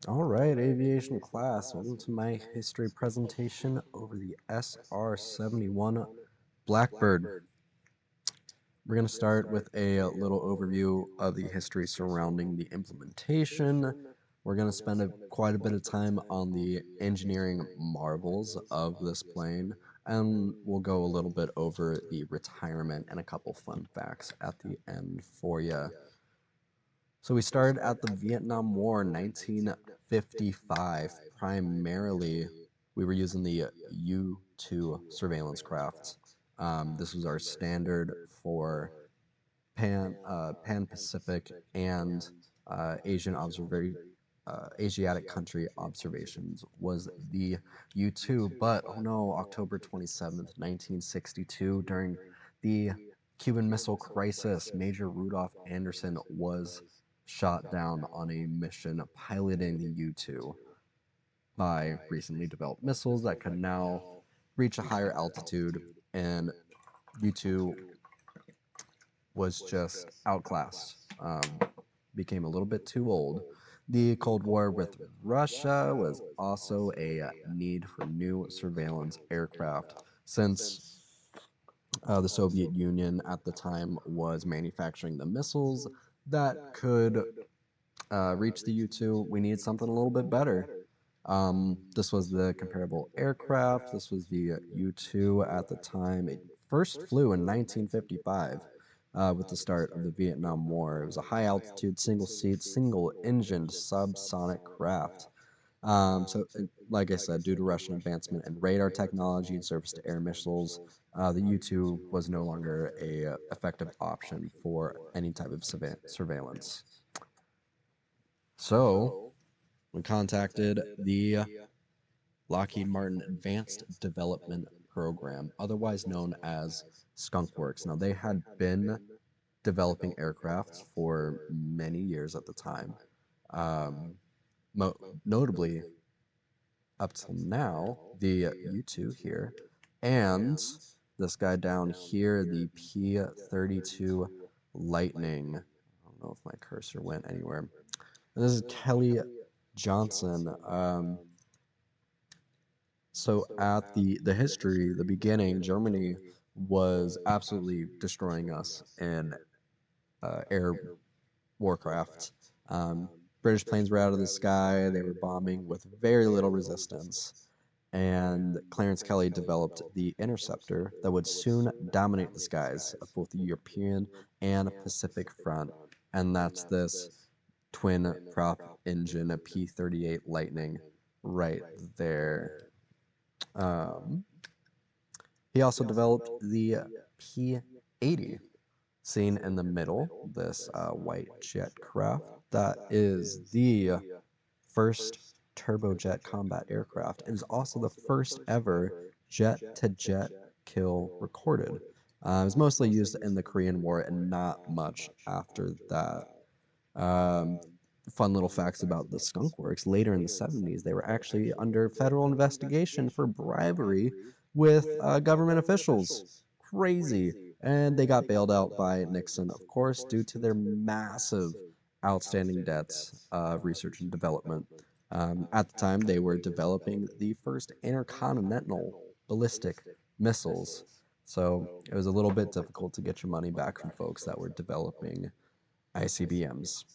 All right, aviation class, welcome to my history presentation over the SR-71 Blackbird. We're going to start with a little overview of the history surrounding the implementation. We're going to spend quite a bit of time on the engineering marvels of this plane, and we'll go a little bit over the retirement and a couple fun facts at the end for you. So we started at the Vietnam War, 1955. Primarily, we were using the U-2 surveillance craft. This was our standard for Pan-Pacific and Asiatic country observations was the U-2. But oh no, October 27th, 1962, during the Cuban Missile Crisis, Major Rudolph Anderson was shot down on a mission piloting the U-2 by recently developed missiles that could now reach a higher altitude, and U-2 was just outclassed, became a little bit too old. The Cold War with Russia was also a need for new surveillance aircraft, since the Soviet Union at the time was manufacturing the missiles that could reach the U-2. We needed something a little bit better. This was the comparable aircraft. This was the U-2 at the time. It first flew in 1955 with the start of the Vietnam War. It was a high-altitude, single-seat, single-engined subsonic craft. Like I said, due to Russian advancement in radar technology and surface-to-air missiles, the U-2 was no longer a effective option for any type of surveillance. So, we contacted the Lockheed Martin Advanced Development Program, otherwise known as Skunk Works. Now, they had been developing aircraft for many years at the time, um, notably up till now, the U-2 here, and this guy down here, the P-32 Lightning. I don't know if my cursor went anywhere. And this is Kelly Johnson. So at the history, the beginning, Germany was absolutely destroying us in air warcraft. Um, British planes were out of the sky. They were bombing with very little resistance. And Clarence Kelly developed the Interceptor that would soon dominate the skies of both the European and Pacific front. And that's this twin prop engine, a P-38 Lightning, right there. Um, he also developed the P-80, seen in the middle, this white jet craft. That is the first turbojet combat aircraft. It is also the first ever jet-to-jet kill recorded. It was mostly used in the Korean War and not much after that. Um, Fun little facts about the Skunk Works. Later in the 70s, they were actually under federal investigation for bribery with government officials. Crazy. And they got bailed out by Nixon, of course, due to their massive outstanding debts of research and development. At the time, they were developing the first intercontinental ballistic missiles. So it was a little bit difficult to get your money back from folks that were developing ICBMs.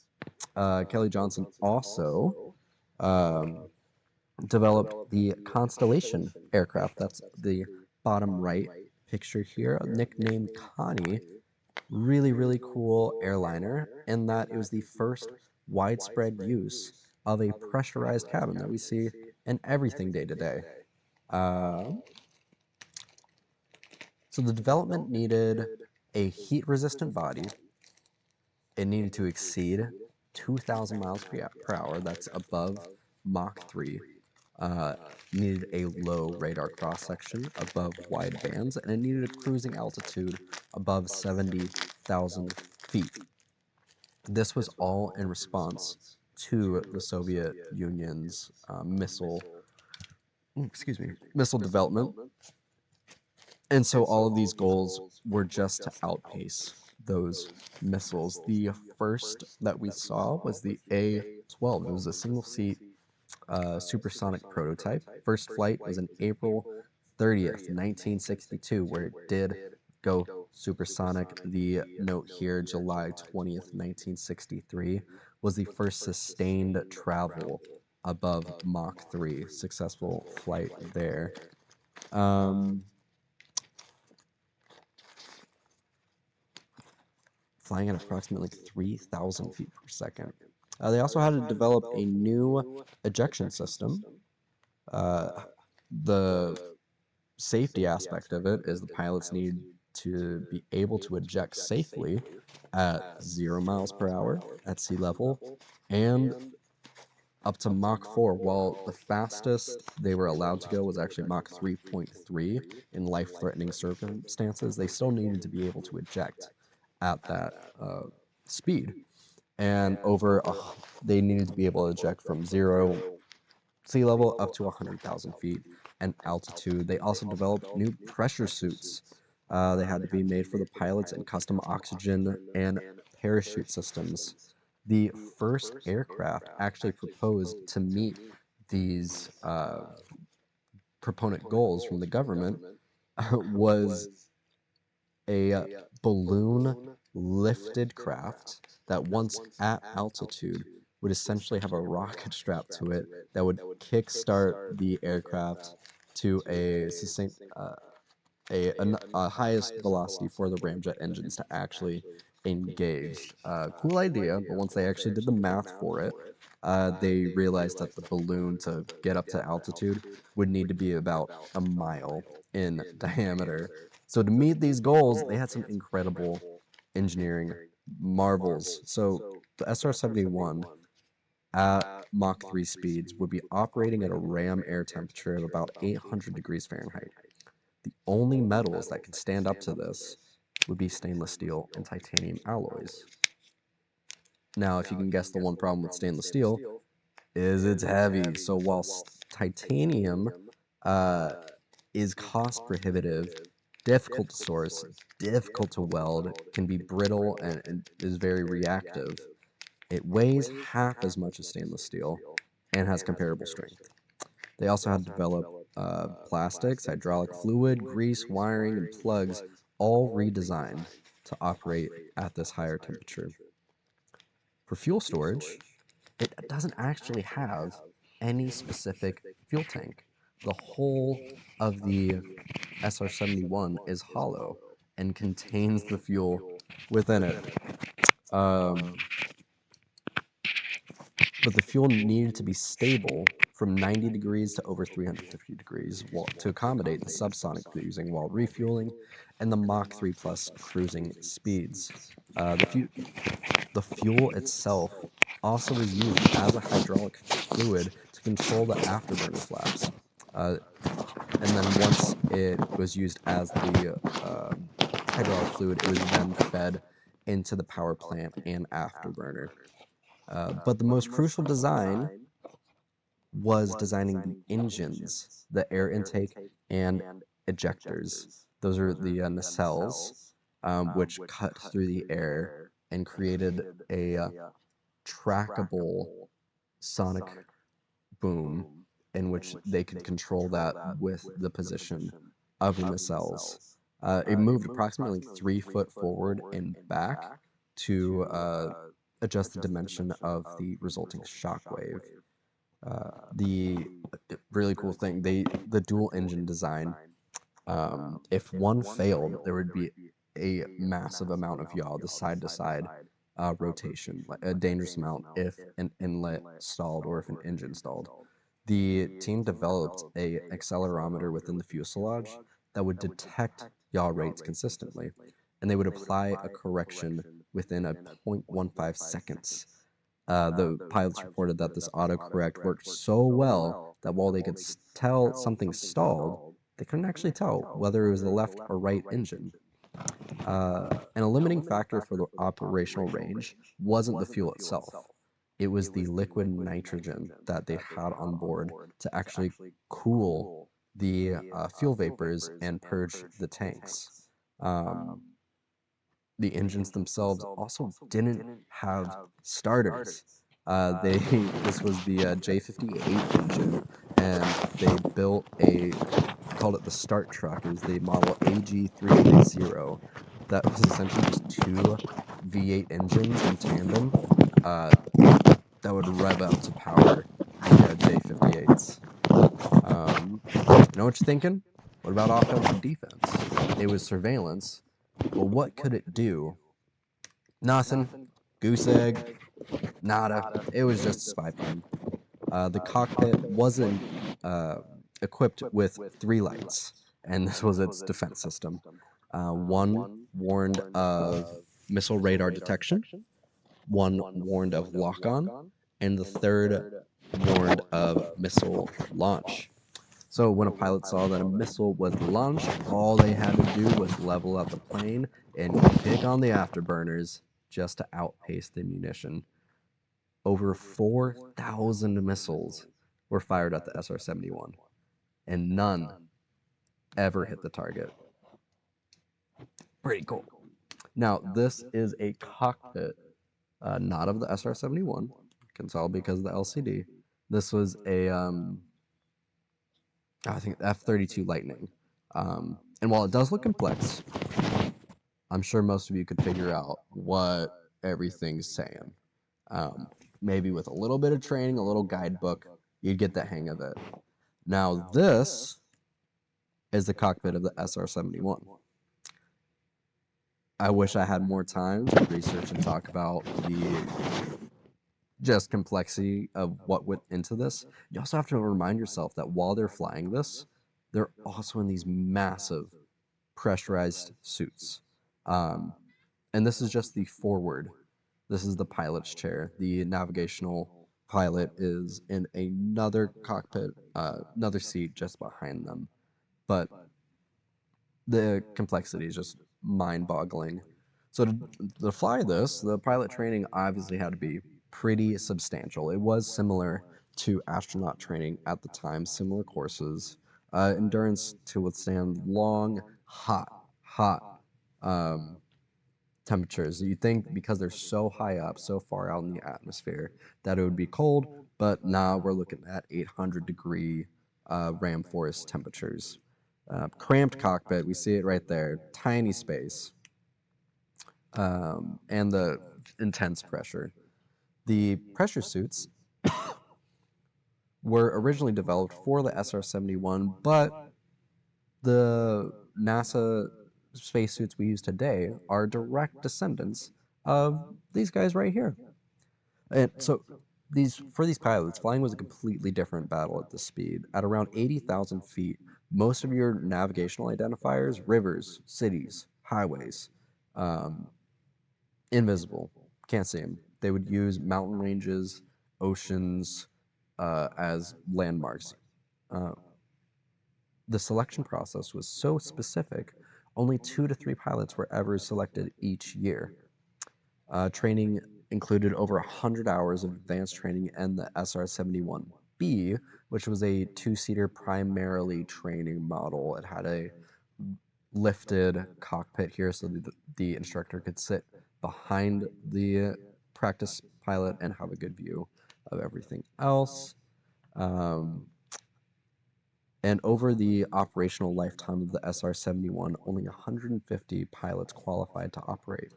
Kelly Johnson also um, developed the Constellation aircraft. That's the bottom right picture here, nicknamed Connie. Really, really cool airliner in that it was the first widespread use of a pressurized cabin that we see in everything day to day. So the development needed a heat-resistant body. It needed to exceed 2,000 miles per hour. That's above Mach 3. Uh, Needed a low radar cross-section above wide bands, and it needed a cruising altitude above 70,000 feet. This was all in response to the Soviet Union's missile development. And so all of these goals were just to outpace those missiles. The first that we saw was the A-12. It was a single-seat supersonic prototype. First flight was in April 30th, 1962, where it did go supersonic. The note here, July 20th, 1963, was the first sustained travel above Mach 3. Successful flight there. Um, Flying at approximately 3,000 feet per second. They also had to develop a new ejection system. Uh, the safety aspect of it is the pilots need to be able to eject safely at 0 miles per hour at sea level and up to Mach 4, while the fastest they were allowed to go was actually Mach 3.3 in life-threatening circumstances. They still needed to be able to eject at that speed. And they needed to be able to eject from 0 sea level up to 100,000 feet and altitude. They also developed new pressure suits. They had to be made for the pilots and custom oxygen and parachute systems. The first aircraft actually proposed to meet these proponent goals from the government was a balloon lifted craft that once at altitude would essentially have a rocket strapped to it that would kickstart the aircraft to a highest velocity for the ramjet engines to actually engage. Cool idea, but once they actually did the math for it, they realized that the balloon to get up to altitude would need to be about a mile in diameter. So to meet these goals, they had some incredible engineering marvels. So the SR-71 at Mach 3 speeds would be operating at a ram air temperature of about 800 degrees Fahrenheit. The only metals that could stand up to this would be stainless steel and titanium alloys. Now, if you can guess the one problem with stainless steel, is it's heavy. So while titanium uh, is cost prohibitive, difficult to source, difficult to weld, can be brittle, and is very reactive, it weighs half as much as stainless steel and has comparable strength. They also had to develop plastics, hydraulic fluid, grease, wiring, and plugs, all redesigned to operate at this higher temperature. For fuel storage, it doesn't actually have any specific fuel tank. The whole of the SR-71 is hollow and contains the fuel within it. Um, but the fuel needed to be stable from 90 degrees to over 350 degrees to accommodate the subsonic cruising while refueling and the Mach 3 plus cruising speeds. The fuel itself also was used as a hydraulic fluid to control the afterburner flaps. Uh, and then once it was used as the hydraulic fluid, it was then fed into the power plant and afterburner. But the most crucial design was designing the engines, the air intake, and ejectors. Those are the nacelles, which cut through the air and created a trackable sonic boom in which they could control that with the position of the nacelles. It moved approximately 3 foot forward and back to adjust the dimension of the resulting shock wave. The really cool thing, the dual engine design, if one failed, there would be a massive amount of yaw, the side to side rotation, like a dangerous amount if an inlet stalled or if an engine stalled. The team developed a accelerometer within the fuselage that would detect yaw rates consistently, and they would apply a correction within a 0.15 seconds. The pilots reported that this autocorrect worked so well that while they could tell something stalled, they couldn't actually tell whether it was the left or right engine. And a limiting factor for the operational range wasn't the fuel itself. It was the liquid nitrogen that they had on board to actually cool the fuel vapors and purge the tanks. Um, the engines themselves also didn't have starters. They this was the J58 engine, and they built a called it the Start Truck. It was the model AG330 that was essentially just two V8 engines in tandem uh, that would rev up to power the J58s. Know what you're thinking? What about offense and defense? It was surveillance. Well, what could it do? Nothing. Goose egg. Nada. It was just a spy plane. The cockpit wasn't uh, equipped with three lights, and this was its defense system. One warned of missile radar detection, one warned of lock on, and the third warned of missile launch. So when a pilot saw that a missile was launched, all they had to do was level up the plane and kick on the afterburners just to outpace the munition. Over 4,000 missiles were fired at the SR-71, and none ever hit the target. Pretty cool. Now, this is a cockpit, not of the SR-71. You can tell because of the LCD. This was a, I think, F-32 Lightning. And while it does look complex, I'm sure most of you could figure out what everything's saying. Um, Maybe with a little bit of training, a little guidebook, you'd get the hang of it. Now, this is the cockpit of the SR-71. I wish I had more time to research and talk about the just complexity of what went into this. You also have to remind yourself that while they're flying this, they're also in these massive pressurized suits. Um, and this is just the forward. This is the pilot's chair. The navigational pilot is in another cockpit, another seat just behind them. But the complexity is just mind-boggling. So to fly this, the pilot training obviously had to be pretty substantial. It was similar to astronaut training at the time, similar courses, endurance to withstand long, hot um, temperatures. You think because they're so high up, so far out in the atmosphere, that it would be cold, but now we're looking at 800-degree ram forest temperatures. Cramped cockpit, we see it right there, tiny space, and the intense pressure. The pressure suits were originally developed for the SR-71, but the NASA spacesuits we use today are direct descendants of these guys right here. And so for these pilots, flying was a completely different battle at this speed. At around 80,000 feet, most of your navigational identifiers, rivers, cities, highways, um, invisible, can't see them. They would use mountain ranges, oceans as landmarks. Uh, the selection process was so specific, only 2 to 3 pilots were ever selected each year. Training included over 100 hours of advanced training in the SR-71B, which was a two-seater primarily training model. It had a lifted cockpit here so the instructor could sit behind the practice pilot and have a good view of everything else. Um, and over the operational lifetime of the SR-71, only 150 pilots qualified to operate.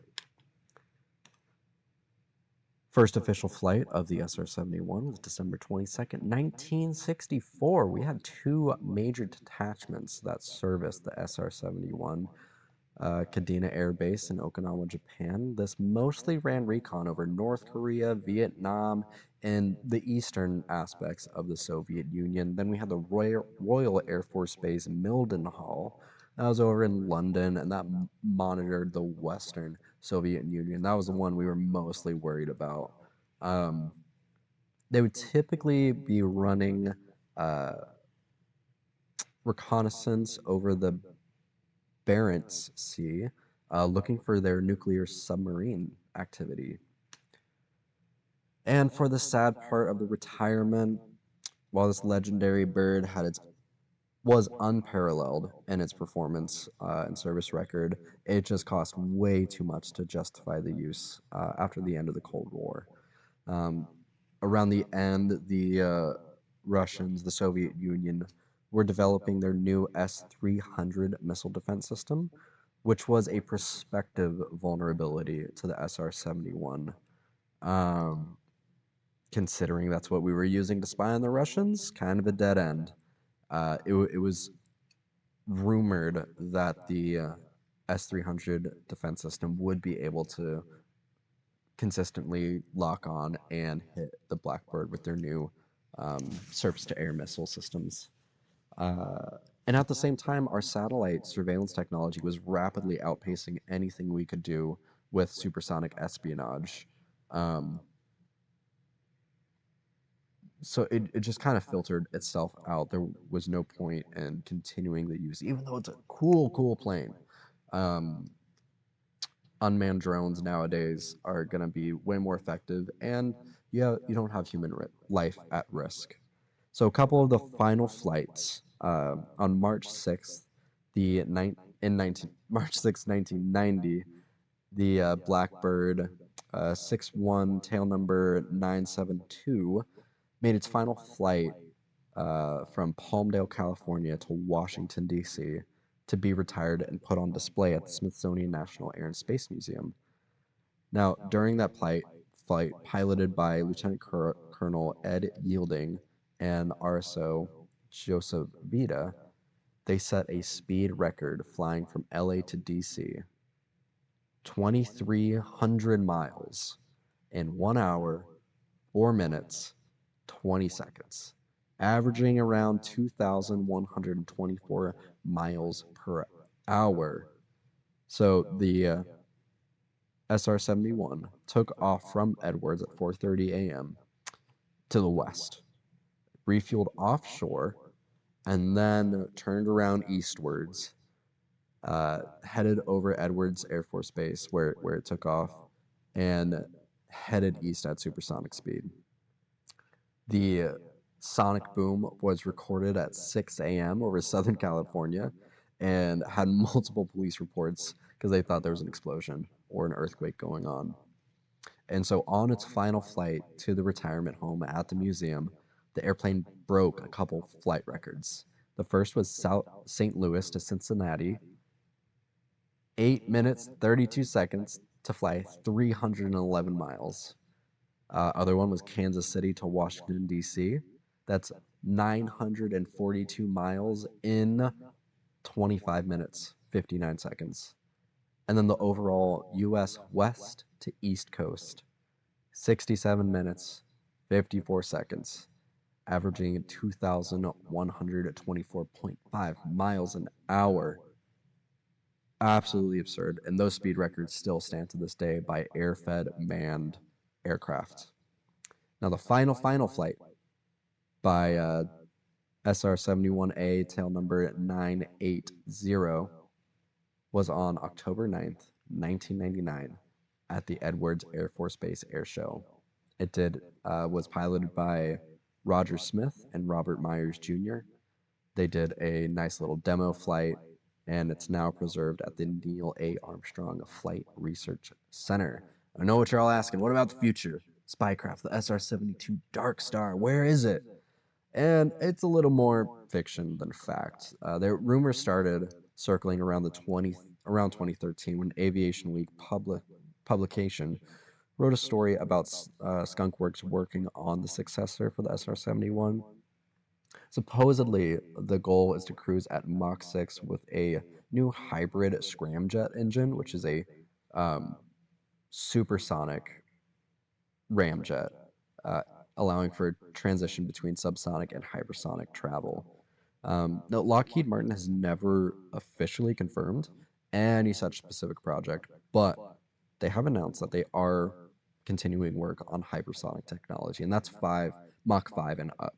First official flight of the SR-71 was December 22nd, 1964. We had two major detachments that serviced the SR-71. Kadena Air Base in Okinawa, Japan. This mostly ran recon over North Korea, Vietnam, and the eastern aspects of the Soviet Union. Then we had the Royal Air Force Base Mildenhall. That was over in London, and that monitored the western Soviet Union. That was the one we were mostly worried about. Um, they would typically be running uh, reconnaissance over the Barents Sea, looking for their nuclear submarine activity. And for the sad part of the retirement, while this legendary bird was unparalleled in its performance and service record, it just cost way too much to justify the use after the end of the Cold War. Um, around the end, the Russians, the Soviet Union, were developing their new S-300 missile defense system, which was a prospective vulnerability to the SR-71. Um, Considering that's what we were using to spy on the Russians, kind of a dead end. It was rumored that the S-300 defense system would be able to consistently lock on and hit the Blackbird with their new surface-to-air missile systems. And at the same time, our satellite surveillance technology was rapidly outpacing anything we could do with supersonic espionage. Um, so it just kind of filtered itself out. There was no point in continuing the use, even though it's a cool plane. Um, Unmanned drones nowadays are going to be way more effective, and yeah, you don't have human life at risk. So a couple of the final flights on March 6th, in 19, March 6th, 1990, the Blackbird 61 tail number 972 made its final flight from Palmdale, California to Washington, D.C. to be retired and put on display at the Smithsonian National Air and Space Museum. Now, during that flight piloted by Colonel Ed Yielding and RSO Joseph Vida, they set a speed record flying from LA to DC, 2,300 miles in 1 hour, 4 minutes, 20 seconds, averaging around 2,124 miles per hour. So the SR-71 took off from Edwards at 4:30 a.m. to the west, refueled offshore, and then turned around eastwards, headed over Edwards Air Force Base where it took off, and headed east at supersonic speed. The sonic boom was recorded at 6 a.m. over Southern California and had multiple police reports because they thought there was an explosion or an earthquake going on. And so, on its final flight to the retirement home at the museum, the airplane broke a couple flight records. The first was St. Louis to Cincinnati, 8 minutes, 32 seconds to fly 311 miles. Other one was Kansas City to Washington, D.C. That's 942 miles in 25 minutes, 59 seconds. And then the overall U.S. West to East Coast, 67 minutes, 54 seconds, averaging 2,124.5 miles an hour. Absolutely absurd. And those speed records still stand to this day by air-fed manned aircraft. Now, the final flight by SR-71A tail number 980 was on October 9th, 1999 at the Edwards Air Force Base Air Show. It was piloted by Roger Smith and Robert Myers Jr. They did a nice little demo flight, and it's now preserved at the Neil A. Armstrong Flight Research Center. I know what you're all asking. What about the future? Spycraft, the SR-72 Dark Star, where is it? And it's a little more fiction than fact. There rumors started circling around around 2013 when Aviation Week publication wrote a story about Skunk Works working on the successor for the SR-71. Supposedly, the goal is to cruise at Mach 6 with a new hybrid scramjet engine, which is a um, supersonic ramjet, uh, allowing for transition between subsonic and hypersonic travel. Now, Lockheed Martin has never officially confirmed any such specific project, but they have announced that they are continuing work on hypersonic technology, and that's Mach 5 and up.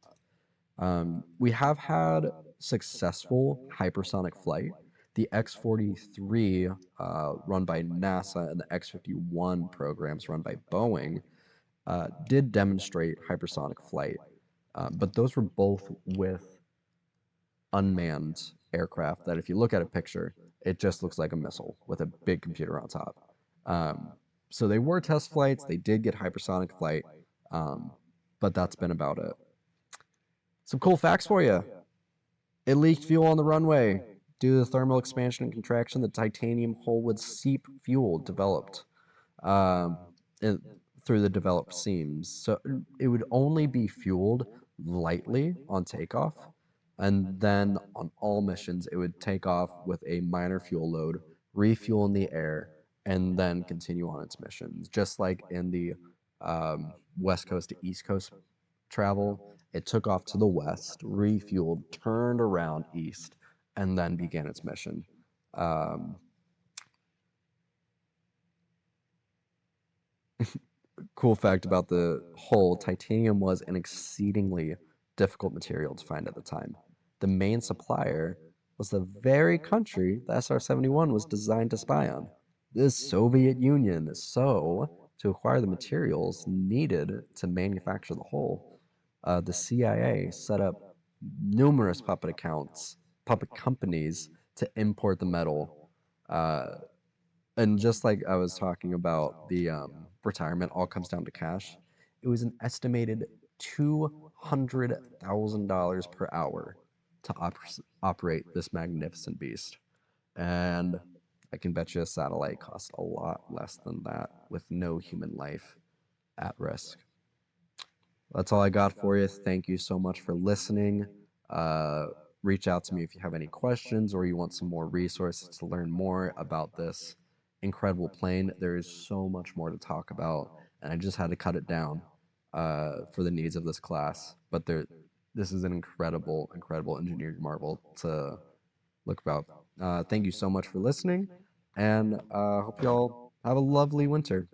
We have had successful hypersonic flight. The X-43, run by NASA, and the X-51 programs run by Boeing, did demonstrate hypersonic flight, but those were both with unmanned aircraft that, if you look at a picture, it just looks like a missile with a big computer on top. So they were test flights. They did get hypersonic flight, um, but that's been about it. Some cool facts for you. It leaked fuel on the runway. Due to the thermal expansion and contraction, the titanium hull would seep fuel developed um, in, through the developed seams. So it would only be fueled lightly on takeoff, and then on all missions, it would take off with a minor fuel load, refuel in the air, and then continue on its missions. Just like in the West Coast to East Coast travel, it took off to the west, refueled, turned around east, and then began its mission. Um, Cool fact about the hull, titanium was an exceedingly difficult material to find at the time. The main supplier was the very country the SR-71 was designed to spy on, the Soviet Union. So, to acquire the materials needed to manufacture the hull, the CIA set up numerous puppet companies to import the metal. Uh, and just like I was talking about the retirement all comes down to cash, it was an estimated $200,000 per hour to operate this magnificent beast. And I can bet you a satellite costs a lot less than that with no human life at risk. That's all I got for you. Thank you so much for listening. Uh, Reach out to me if you have any questions or you want some more resources to learn more about this incredible plane. There is so much more to talk about, and I just had to cut it down for the needs of this class. But this is an incredible, incredible engineering marvel to look about. Thank you so much for listening, and hope y'all have a lovely winter.